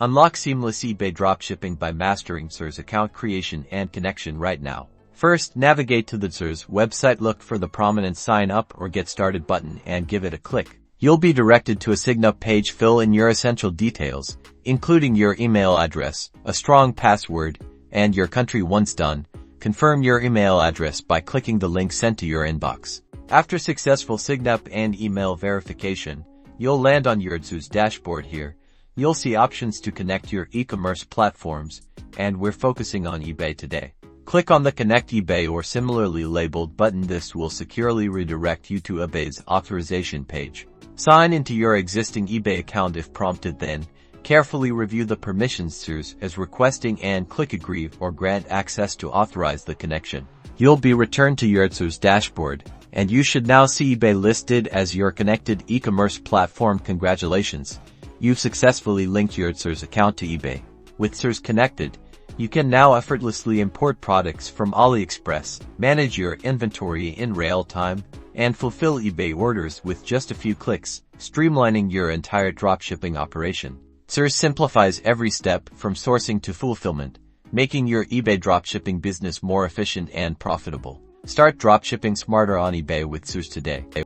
Unlock seamless eBay dropshipping by mastering Dsers account creation and connection right now. First, navigate to the Dsers website, look for the prominent Sign Up or Get Started button and give it a click. You'll be directed to a sign up page. Fill in your essential details, including your email address, a strong password, and your country. Once done, confirm your email address by clicking the link sent to your inbox. After successful sign up and email verification, you'll land on your Dsers dashboard. Here, you'll see options to connect your e-commerce platforms, and we're focusing on eBay today. Click on the Connect eBay or similarly labeled button. This will securely redirect you to eBay's authorization page. Sign into your existing eBay account if prompted, then carefully review the permissions Dsers is requesting and click Agree or grant access to authorize the connection. You'll be returned to your Dsers dashboard, and you should now see eBay listed as your connected e-commerce platform. Congratulations! You've successfully linked your Dsers account to eBay. With Dsers connected, you can now effortlessly import products from AliExpress, manage your inventory in real time, and fulfill eBay orders with just a few clicks, streamlining your entire dropshipping operation. Dsers simplifies every step from sourcing to fulfillment, making your eBay dropshipping business more efficient and profitable. Start dropshipping smarter on eBay with Dsers today.